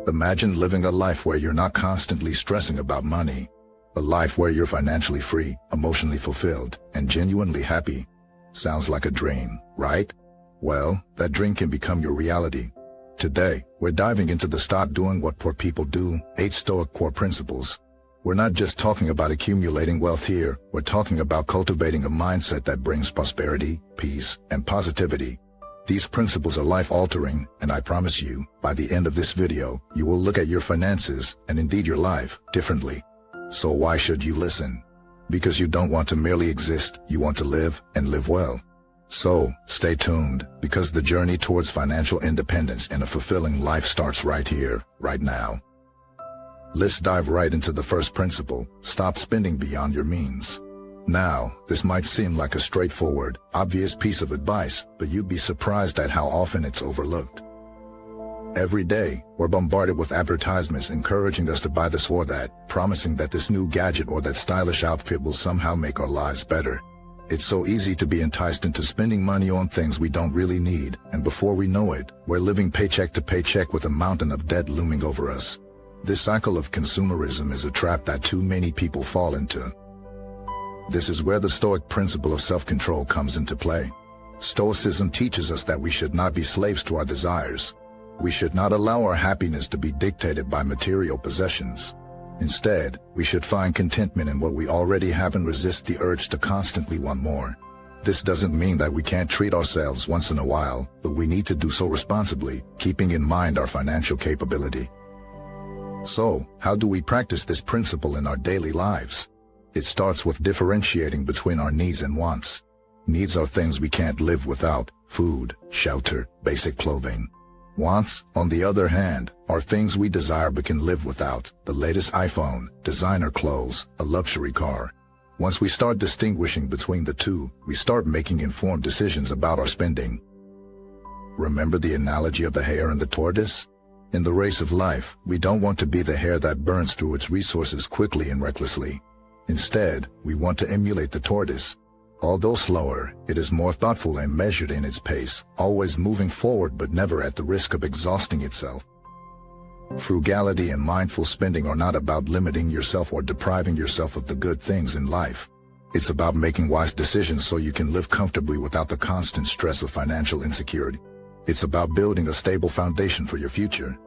Imagine living a life where you're not constantly stressing about money. A life where you're financially free, emotionally fulfilled, and genuinely happy. Sounds like a dream, right? Well, that dream can become your reality. Today, we're diving into the Stop Doing What Poor People Do, 8 Stoic core principles. We're not just talking about accumulating wealth here, we're talking about cultivating a mindset that brings prosperity, peace, and positivity. These principles are life-altering, and I promise you, by the end of this video, you will look at your finances, and indeed your life, differently. So why should you listen? Because you don't want to merely exist, you want to live, and live well. So, stay tuned, because the journey towards financial independence and a fulfilling life starts right here, right now. Let's dive right into the first principle: stop spending beyond your means. Now, this might seem like a straightforward, obvious piece of advice, but you'd be surprised at how often it's overlooked. Every day, we're bombarded with advertisements encouraging us to buy this or that, promising that this new gadget or that stylish outfit will somehow make our lives better. It's so easy to be enticed into spending money on things we don't really need, and before we know it, we're living paycheck to paycheck with a mountain of debt looming over us. This cycle of consumerism is a trap that too many people fall into. This is where the Stoic principle of self-control comes into play. Stoicism teaches us that we should not be slaves to our desires. We should not allow our happiness to be dictated by material possessions. Instead, we should find contentment in what we already have and resist the urge to constantly want more. This doesn't mean that we can't treat ourselves once in a while, but we need to do so responsibly, keeping in mind our financial capability. So, how do we practice this principle in our daily lives? It starts with differentiating between our needs and wants. Needs are things we can't live without: food, shelter, basic clothing. Wants, on the other hand, are things we desire but can live without: the latest iPhone, designer clothes, a luxury car. Once we start distinguishing between the two, we start making informed decisions about our spending. Remember the analogy of the hare and the tortoise? In the race of life, we don't want to be the hare that burns through its resources quickly and recklessly. Instead, we want to emulate the tortoise. Although slower, it is more thoughtful and measured in its pace, always moving forward but never at the risk of exhausting itself. Frugality and mindful spending are not about limiting yourself or depriving yourself of the good things in life. It's about making wise decisions so you can live comfortably without the constant stress of financial insecurity. It's about building a stable foundation for your future.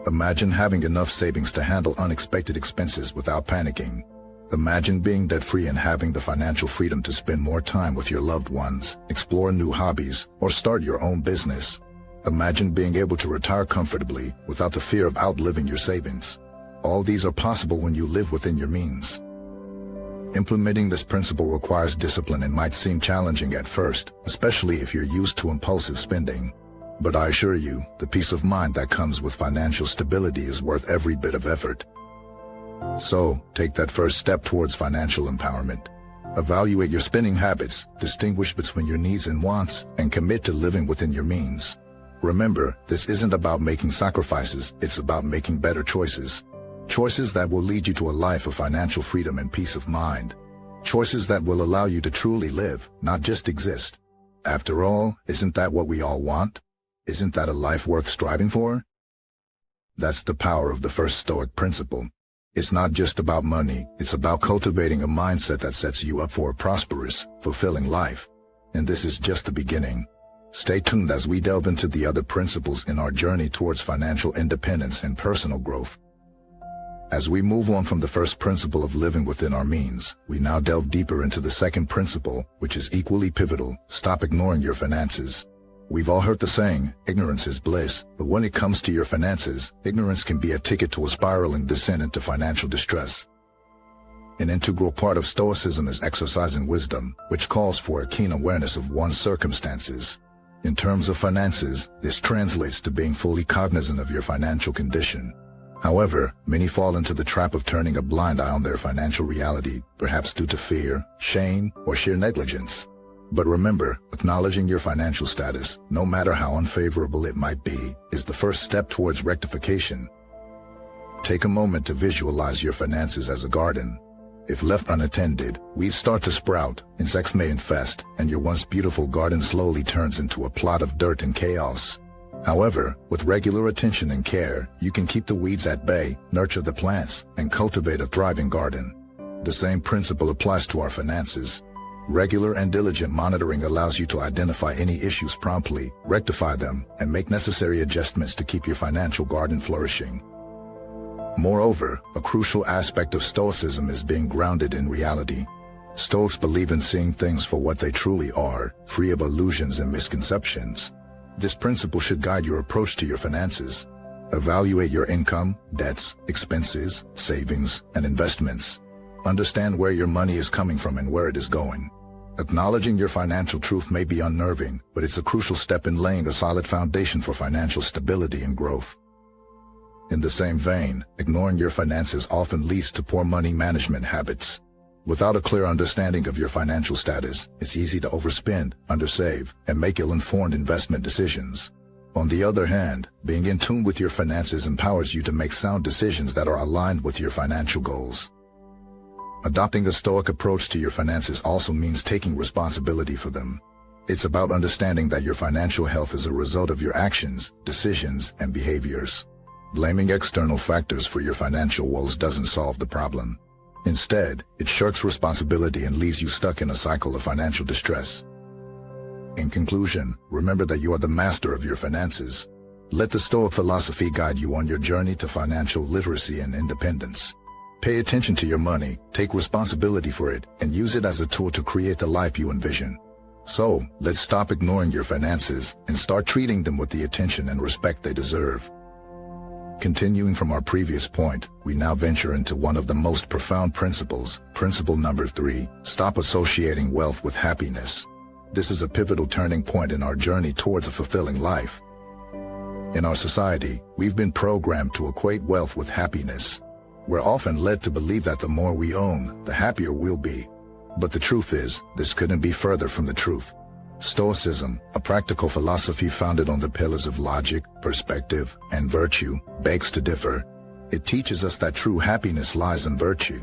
Imagine having enough savings to handle unexpected expenses without panicking. Imagine being debt-free and having the financial freedom to spend more time with your loved ones, explore new hobbies, or start your own business. Imagine being able to retire comfortably without the fear of outliving your savings. All these are possible when you live within your means. Implementing this principle requires discipline and might seem challenging at first, especially if you're used to impulsive spending. But I assure you, the peace of mind that comes with financial stability is worth every bit of effort. So, take that first step towards financial empowerment. Evaluate your spending habits, distinguish between your needs and wants, and commit to living within your means. Remember, this isn't about making sacrifices, it's about making better choices. Choices that will lead you to a life of financial freedom and peace of mind. Choices that will allow you to truly live, not just exist. After all, isn't that what we all want? Isn't that a life worth striving for? That's the power of the first Stoic principle. It's not just about money, it's about cultivating a mindset that sets you up for a prosperous, fulfilling life. And this is just the beginning. Stay tuned as we delve into the other principles in our journey towards financial independence and personal growth. As we move on from the first principle of living within our means, we now delve deeper into the second principle, which is equally pivotal: stop ignoring your finances. We've all heard the saying, ignorance is bliss, but when it comes to your finances, ignorance can be a ticket to a spiraling descent into financial distress. An integral part of Stoicism is exercising wisdom, which calls for a keen awareness of one's circumstances. In terms of finances, this translates to being fully cognizant of your financial condition. However, many fall into the trap of turning a blind eye on their financial reality, perhaps due to fear, shame, or sheer negligence. But remember, acknowledging your financial status, no matter how unfavorable it might be, is the first step towards rectification. Take a moment to visualize your finances as a garden. If left unattended, weeds start to sprout, insects may infest, and your once beautiful garden slowly turns into a plot of dirt and chaos. However, with regular attention and care, you can keep the weeds at bay, nurture the plants, and cultivate a thriving garden. The same principle applies to our finances. Regular and diligent monitoring allows you to identify any issues promptly, rectify them, and make necessary adjustments to keep your financial garden flourishing. Moreover, a crucial aspect of Stoicism is being grounded in reality. Stoics believe in seeing things for what they truly are, free of illusions and misconceptions. This principle should guide your approach to your finances. Evaluate your income, debts, expenses, savings, and investments. Understand where your money is coming from and where it is going. Acknowledging your financial truth may be unnerving, but it's a crucial step in laying a solid foundation for financial stability and growth. In the same vein, ignoring your finances often leads to poor money management habits. Without a clear understanding of your financial status, it's easy to overspend, undersave, and make ill-informed investment decisions. On the other hand, being in tune with your finances empowers you to make sound decisions that are aligned with your financial goals. Adopting a Stoic approach to your finances also means taking responsibility for them. It's about understanding that your financial health is a result of your actions, decisions, and behaviors. Blaming external factors for your financial woes doesn't solve the problem. Instead, it shirks responsibility and leaves you stuck in a cycle of financial distress. In conclusion, remember that you are the master of your finances. Let the Stoic philosophy guide you on your journey to financial literacy and independence. Pay attention to your money, take responsibility for it, and use it as a tool to create the life you envision. So, let's stop ignoring your finances and start treating them with the attention and respect they deserve. Continuing from our previous point, we now venture into one of the most profound principles, principle number 3, stop associating wealth with happiness. This is a pivotal turning point in our journey towards a fulfilling life. In our society, we've been programmed to equate wealth with happiness. We're often led to believe that the more we own, the happier we'll be. But the truth is, this couldn't be further from the truth. Stoicism, a practical philosophy founded on the pillars of logic, perspective, and virtue, begs to differ. It teaches us that true happiness lies in virtue.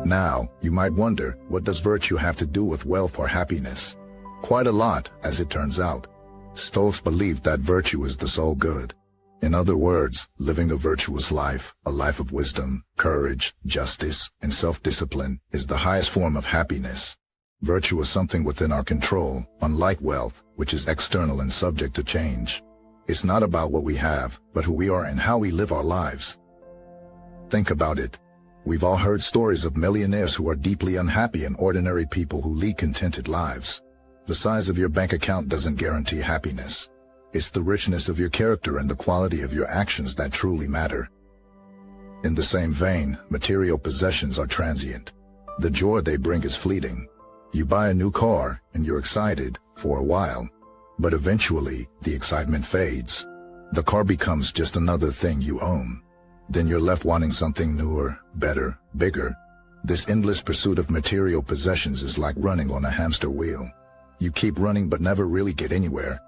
Now, you might wonder, what does virtue have to do with wealth or happiness? Quite a lot, as it turns out. Stoics believe that virtue is the sole good. In other words, living a virtuous life, a life of wisdom, courage, justice, and self-discipline, is the highest form of happiness. Virtue is something within our control, unlike wealth, which is external and subject to change. It's not about what we have, but who we are and how we live our lives. Think about it. We've all heard stories of millionaires who are deeply unhappy and ordinary people who lead contented lives. The size of your bank account doesn't guarantee happiness. It's the richness of your character and the quality of your actions that truly matter. In the same vein, material possessions are transient. The joy they bring is fleeting. You buy a new car, and you're excited, for a while. But eventually, the excitement fades. The car becomes just another thing you own. Then you're left wanting something newer, better, bigger. This endless pursuit of material possessions is like running on a hamster wheel. You keep running but never really get anywhere.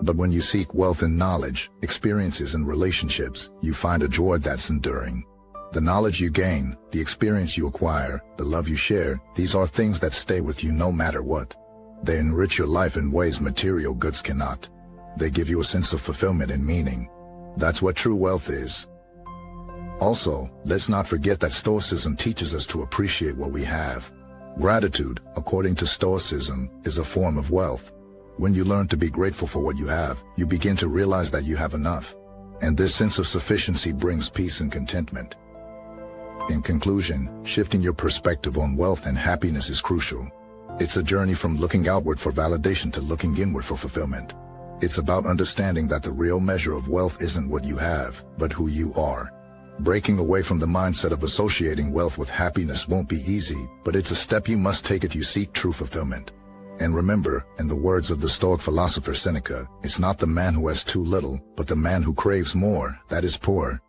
But when you seek wealth in knowledge, experiences, and relationships, you find a joy that's enduring. The knowledge you gain, the experience you acquire, the love you share, these are things that stay with you no matter what. They enrich your life in ways material goods cannot. They give you a sense of fulfillment and meaning. That's what true wealth is. Also, let's not forget that Stoicism teaches us to appreciate what we have. Gratitude, according to Stoicism, is a form of wealth. When you learn to be grateful for what you have, you begin to realize that you have enough. And this sense of sufficiency brings peace and contentment. In conclusion, shifting your perspective on wealth and happiness is crucial. It's a journey from looking outward for validation to looking inward for fulfillment. It's about understanding that the real measure of wealth isn't what you have, but who you are. Breaking away from the mindset of associating wealth with happiness won't be easy, but it's a step you must take if you seek true fulfillment. And remember, in the words of the Stoic philosopher Seneca, it's not the man who has too little, but the man who craves more, that is poor.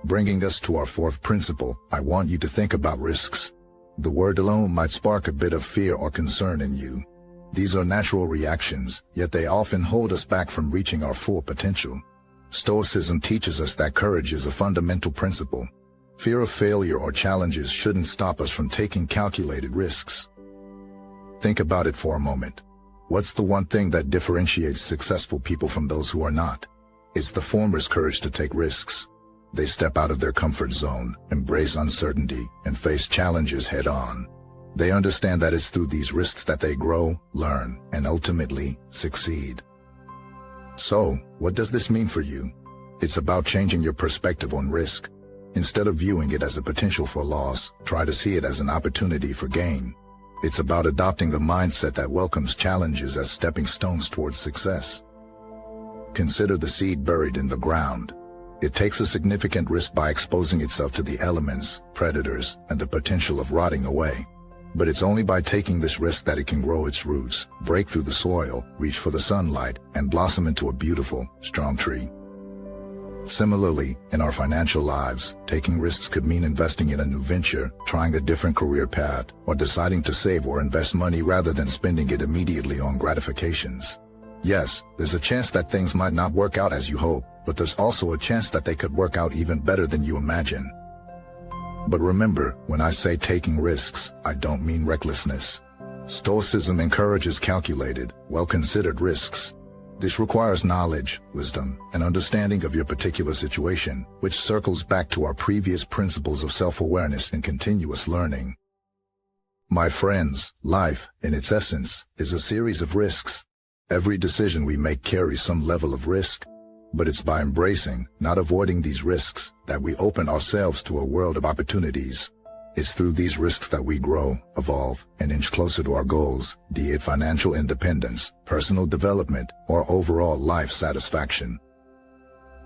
Bringing us to our fourth principle, I want you to think about risks. The word alone might spark a bit of fear or concern in you. These are natural reactions, yet they often hold us back from reaching our full potential. Stoicism teaches us that courage is a fundamental principle. Fear of failure or challenges shouldn't stop us from taking calculated risks. Think about it for a moment. What's the one thing that differentiates successful people from those who are not? It's the former's courage to take risks. They step out of their comfort zone, embrace uncertainty, and face challenges head-on. They understand that it's through these risks that they grow, learn, and ultimately succeed. So, what does this mean for you? It's about changing your perspective on risk. Instead of viewing it as a potential for loss, try to see it as an opportunity for gain. It's about adopting the mindset that welcomes challenges as stepping stones towards success. Consider the seed buried in the ground. It takes a significant risk by exposing itself to the elements, predators, and the potential of rotting away. But it's only by taking this risk that it can grow its roots, break through the soil, reach for the sunlight, and blossom into a beautiful, strong tree. Similarly, in our financial lives, taking risks could mean investing in a new venture, trying a different career path, or deciding to save or invest money rather than spending it immediately on gratifications. Yes, there's a chance that things might not work out as you hope, but there's also a chance that they could work out even better than you imagine. But remember, when I say taking risks, I don't mean recklessness. Stoicism encourages calculated, well-considered risks. This requires knowledge, wisdom, and understanding of your particular situation, which circles back to our previous principles of self-awareness and continuous learning. My friends, life, in its essence, is a series of risks. Every decision we make carries some level of risk, but it's by embracing, not avoiding these risks, that we open ourselves to a world of opportunities. It's through these risks that we grow, evolve, and inch closer to our goals, be it financial independence, personal development, or overall life satisfaction.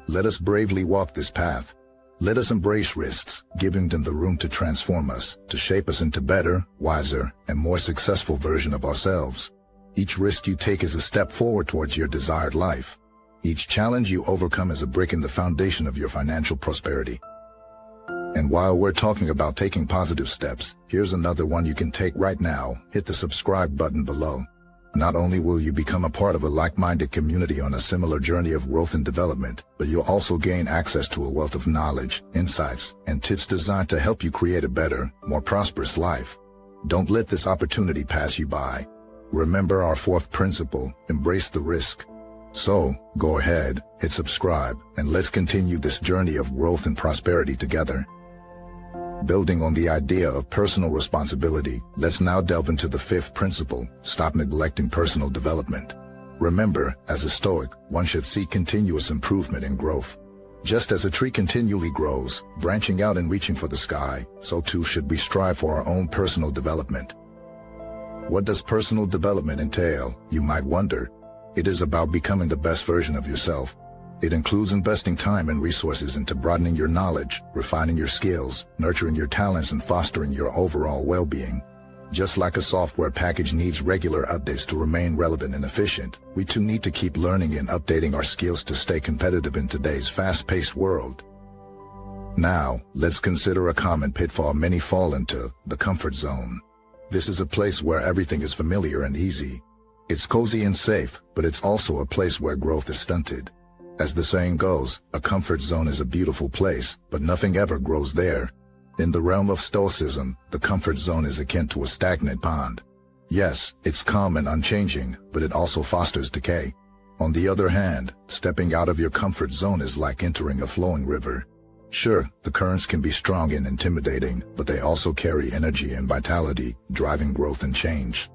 Let us bravely walk this path. Let us embrace risks, giving them the room to transform us, to shape us into better, wiser, and more successful version of ourselves. Each risk you take is a step forward towards your desired life. Each challenge you overcome is a brick in the foundation of your financial prosperity. And while we're talking about taking positive steps, here's another one you can take right now. Hit the subscribe button below. Not only will you become a part of a like-minded community on a similar journey of growth and development, but you'll also gain access to a wealth of knowledge, insights, and tips designed to help you create a better, more prosperous life. Don't let this opportunity pass you by. Remember our fourth principle, embrace the risk. So, go ahead, hit subscribe, and let's continue this journey of growth and prosperity together. Building on the idea of personal responsibility, let's now delve into the fifth principle, stop neglecting personal development. Remember, as a Stoic, one should seek continuous improvement and growth. Just as a tree continually grows, branching out and reaching for the sky, so too should we strive for our own personal development. What does personal development entail, you might wonder? It is about becoming the best version of yourself. It includes investing time and resources into broadening your knowledge, refining your skills, nurturing your talents, and fostering your overall well-being. Just like a software package needs regular updates to remain relevant and efficient, we too need to keep learning and updating our skills to stay competitive in today's fast-paced world. Now, let's consider a common pitfall many fall into, the comfort zone. This is a place where everything is familiar and easy. It's cozy and safe, but it's also a place where growth is stunted. As the saying goes, a comfort zone is a beautiful place, but nothing ever grows there. In the realm of Stoicism, the comfort zone is akin to a stagnant pond. Yes, it's calm and unchanging, but it also fosters decay. On the other hand, stepping out of your comfort zone is like entering a flowing river. Sure, the currents can be strong and intimidating, but they also carry energy and vitality, driving growth and change.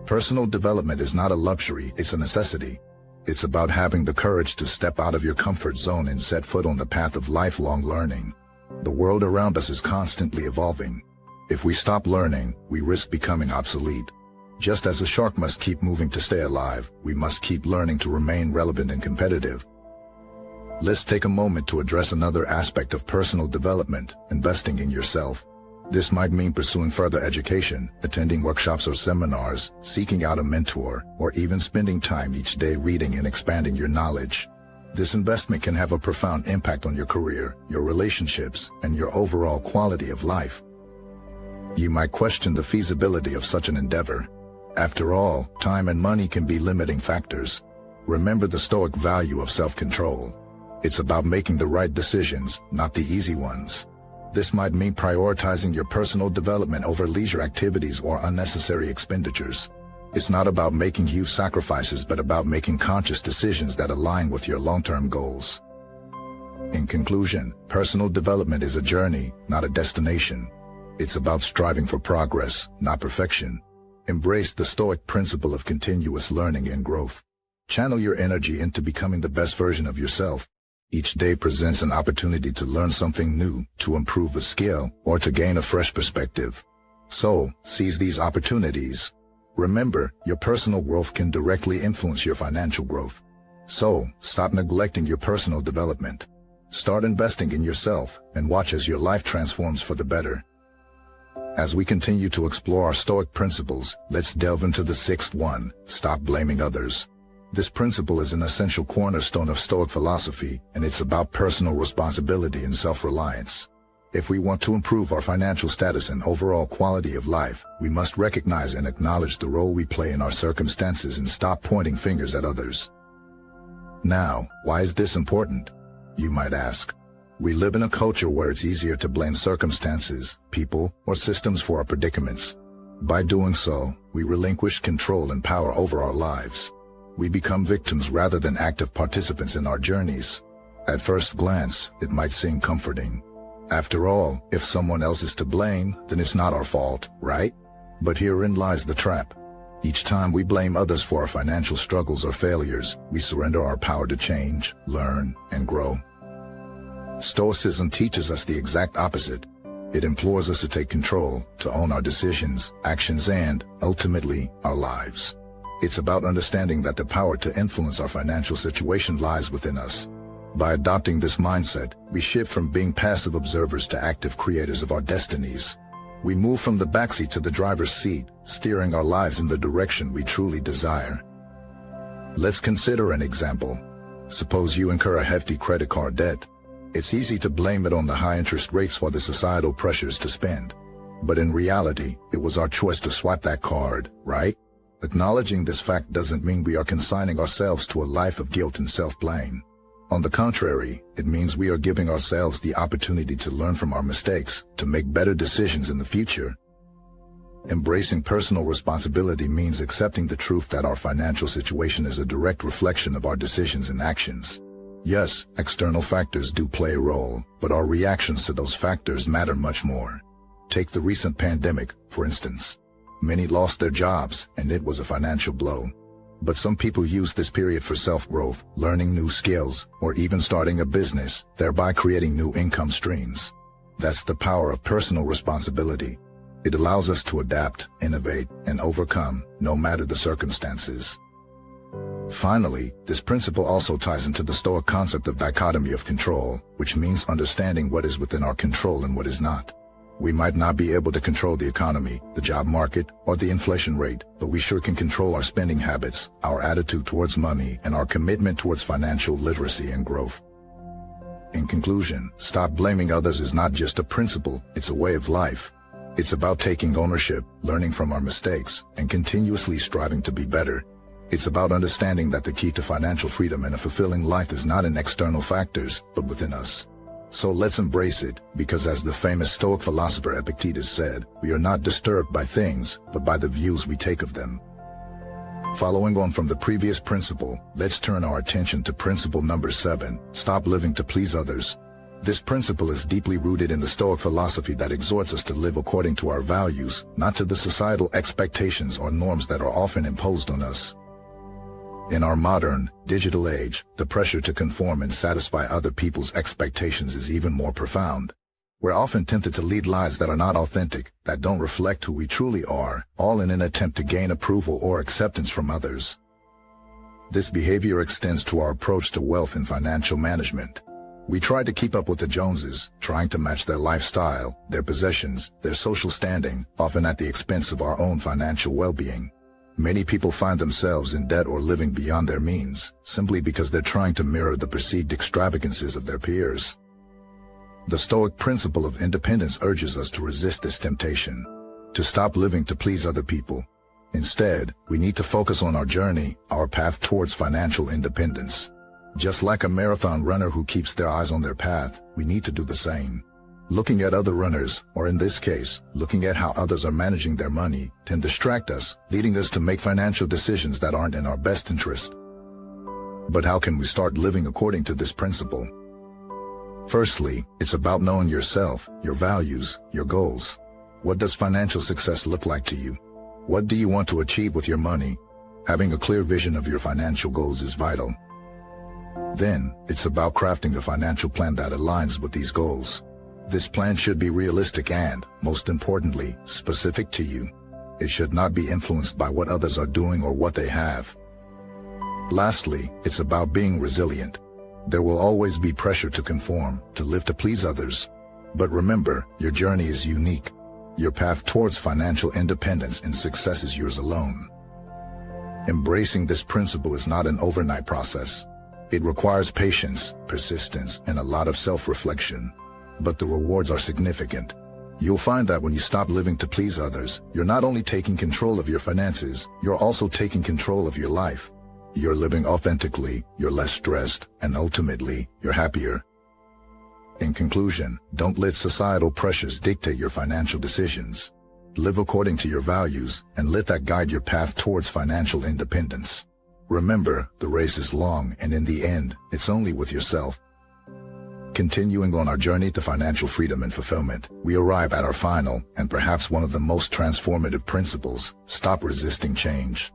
Personal development is not a luxury, it's a necessity. It's about having the courage to step out of your comfort zone and set foot on the path of lifelong learning. The world around us is constantly evolving. If we stop learning, we risk becoming obsolete. Just as a shark must keep moving to stay alive, we must keep learning to remain relevant and competitive. Let's take a moment to address another aspect of personal development, investing in yourself. This might mean pursuing further education, attending workshops or seminars, seeking out a mentor, or even spending time each day reading and expanding your knowledge. This investment can have a profound impact on your career, your relationships, and your overall quality of life. You might question the feasibility of such an endeavor. After all, time and money can be limiting factors. Remember the Stoic value of self-control. It's about making the right decisions, not the easy ones. This might mean prioritizing your personal development over leisure activities or unnecessary expenditures. It's not about making huge sacrifices, but about making conscious decisions that align with your long-term goals. In conclusion, personal development is a journey, not a destination. It's about striving for progress, not perfection. Embrace the Stoic principle of continuous learning and growth. Channel your energy into becoming the best version of yourself. Each day presents an opportunity to learn something new, to improve a skill, or to gain a fresh perspective. So, seize these opportunities. Remember, your personal growth can directly influence your financial growth. So, stop neglecting your personal development. Start investing in yourself, and watch as your life transforms for the better. As we continue to explore our Stoic principles, let's delve into the sixth one: stop blaming others. This principle is an essential cornerstone of Stoic philosophy, and it's about personal responsibility and self-reliance. If we want to improve our financial status and overall quality of life, we must recognize and acknowledge the role we play in our circumstances and stop pointing fingers at others. Now, why is this important? You might ask. We live in a culture where it's easier to blame circumstances, people, or systems for our predicaments. By doing so, we relinquish control and power over our lives. We become victims rather than active participants in our journeys. At first glance, it might seem comforting. After all, if someone else is to blame, then it's not our fault, right? But herein lies the trap. Each time we blame others for our financial struggles or failures, we surrender our power to change, learn, and grow. Stoicism teaches us the exact opposite. It implores us to take control, to own our decisions, actions, and, ultimately, our lives. It's about understanding that the power to influence our financial situation lies within us. By adopting this mindset, we shift from being passive observers to active creators of our destinies. We move from the backseat to the driver's seat, steering our lives in the direction we truly desire. Let's consider an example. Suppose you incur a hefty credit card debt. It's easy to blame it on the high interest rates or the societal pressures to spend. But in reality, it was our choice to swipe that card, right? Acknowledging this fact doesn't mean we are consigning ourselves to a life of guilt and self-blame. On the contrary, it means we are giving ourselves the opportunity to learn from our mistakes, to make better decisions in the future. Embracing personal responsibility means accepting the truth that our financial situation is a direct reflection of our decisions and actions. Yes, external factors do play a role, but our reactions to those factors matter much more. Take the recent pandemic, for instance. Many lost their jobs, and it was a financial blow. But some people used this period for self-growth, learning new skills, or even starting a business, thereby creating new income streams. That's the power of personal responsibility. It allows us to adapt, innovate, and overcome, no matter the circumstances. Finally, this principle also ties into the Stoic concept of dichotomy of control, which means understanding what is within our control and what is not. We might not be able to control the economy, the job market, or the inflation rate, but we sure can control our spending habits, our attitude towards money, and our commitment towards financial literacy and growth. In conclusion, stop blaming others is not just a principle, it's a way of life. It's about taking ownership, learning from our mistakes, and continuously striving to be better. It's about understanding that the key to financial freedom and a fulfilling life is not in external factors, but within us. So let's embrace it, because as the famous Stoic philosopher Epictetus said, we are not disturbed by things, but by the views we take of them. Following on from the previous principle, let's turn our attention to principle number 7, stop living to please others. This principle is deeply rooted in the Stoic philosophy that exhorts us to live according to our values, not to the societal expectations or norms that are often imposed on us. In our modern, digital age, the pressure to conform and satisfy other people's expectations is even more profound. We're often tempted to lead lives that are not authentic, that don't reflect who we truly are, all in an attempt to gain approval or acceptance from others. This behavior extends to our approach to wealth and financial management. We try to keep up with the Joneses, trying to match their lifestyle, their possessions, their social standing, often at the expense of our own financial well-being. Many people find themselves in debt or living beyond their means, simply because they're trying to mirror the perceived extravagances of their peers. The Stoic principle of independence urges us to resist this temptation, to stop living to please other people. Instead, we need to focus on our journey, our path towards financial independence. Just like a marathon runner who keeps their eyes on their path, we need to do the same. Looking at other runners, or in this case, looking at how others are managing their money, can distract us, leading us to make financial decisions that aren't in our best interest. But how can we start living according to this principle? Firstly, it's about knowing yourself, your values, your goals. What does financial success look like to you? What do you want to achieve with your money? Having a clear vision of your financial goals is vital. Then, it's about crafting a financial plan that aligns with these goals. This plan should be realistic and, most importantly, specific to you. It should not be influenced by what others are doing or what they have. Lastly, it's about being resilient. There will always be pressure to conform, to live to please others. But remember, your journey is unique. Your path towards financial independence and success is yours alone. Embracing this principle is not an overnight process. It requires patience, persistence, and a lot of self-reflection. But the rewards are significant. You'll find that when you stop living to please others, you're not only taking control of your finances, you're also taking control of your life. You're living authentically, you're less stressed, and ultimately, you're happier. In conclusion, don't let societal pressures dictate your financial decisions. Live according to your values, and let that guide your path towards financial independence. Remember, the race is long, and in the end, it's only with yourself. Continuing on our journey to financial freedom and fulfillment, we arrive at our final, and perhaps one of the most transformative principles: stop resisting change.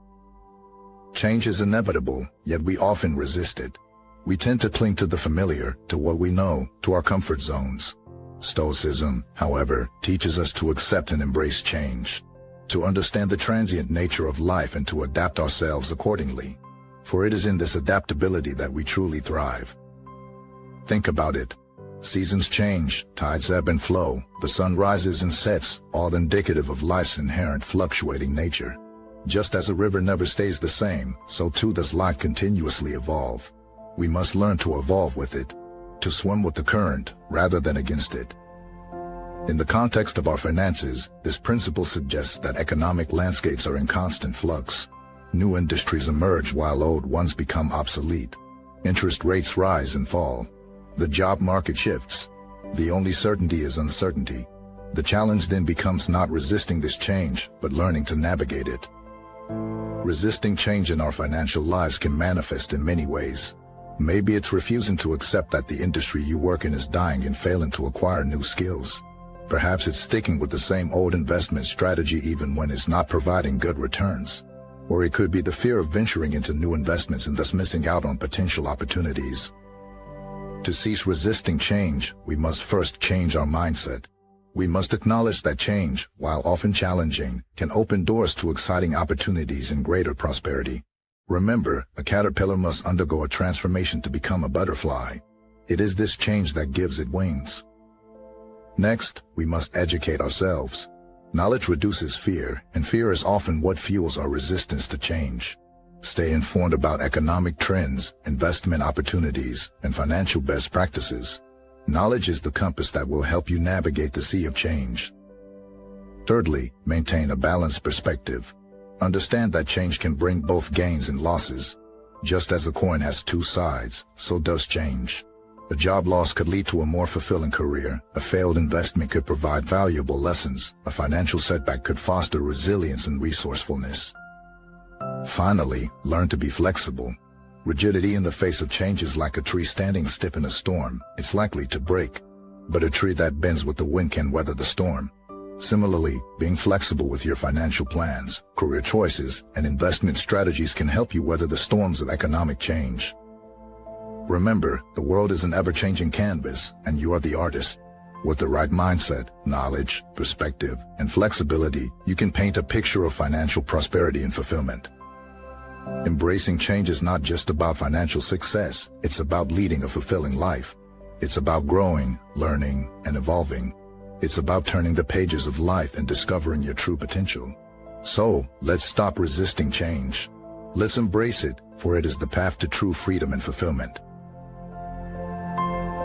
Change is inevitable, yet we often resist it. We tend to cling to the familiar, to what we know, to our comfort zones. Stoicism, however, teaches us to accept and embrace change, to understand the transient nature of life and to adapt ourselves accordingly. For it is in this adaptability that we truly thrive. Think about it. Seasons change, tides ebb and flow, the sun rises and sets, all indicative of life's inherent fluctuating nature. Just as a river never stays the same, so too does life continuously evolve. We must learn to evolve with it, to swim with the current, rather than against it. In the context of our finances, this principle suggests that economic landscapes are in constant flux. New industries emerge while old ones become obsolete. Interest rates rise and fall. The job market shifts. The only certainty is uncertainty. The challenge then becomes not resisting this change, but learning to navigate it. Resisting change in our financial lives can manifest in many ways. Maybe it's refusing to accept that the industry you work in is dying and failing to acquire new skills. Perhaps it's sticking with the same old investment strategy even when it's not providing good returns. Or it could be the fear of venturing into new investments and thus missing out on potential opportunities. To cease resisting change, we must first change our mindset. We must acknowledge that change, while often challenging, can open doors to exciting opportunities and greater prosperity. Remember, a caterpillar must undergo a transformation to become a butterfly. It is this change that gives it wings. Next, we must educate ourselves. Knowledge reduces fear, and fear is often what fuels our resistance to change. Stay informed about economic trends, investment opportunities, and financial best practices. Knowledge is the compass that will help you navigate the sea of change. Thirdly, maintain a balanced perspective. Understand that change can bring both gains and losses. Just as a coin has two sides, so does change. A job loss could lead to a more fulfilling career, a failed investment could provide valuable lessons, a financial setback could foster resilience and resourcefulness. Finally, learn to be flexible. Rigidity in the face of change is like a tree standing stiff in a storm. It's likely to break. But a tree that bends with the wind can weather the storm. Similarly, being flexible with your financial plans, career choices, and investment strategies can help you weather the storms of economic change. Remember, the world is an ever-changing canvas, and you are the artist. With the right mindset, knowledge, perspective, and flexibility, you can paint a picture of financial prosperity and fulfillment. Embracing change is not just about financial success, it's about leading a fulfilling life. It's about growing, learning, and evolving. It's about turning the pages of life and discovering your true potential. So, let's stop resisting change. Let's embrace it, for it is the path to true freedom and fulfillment.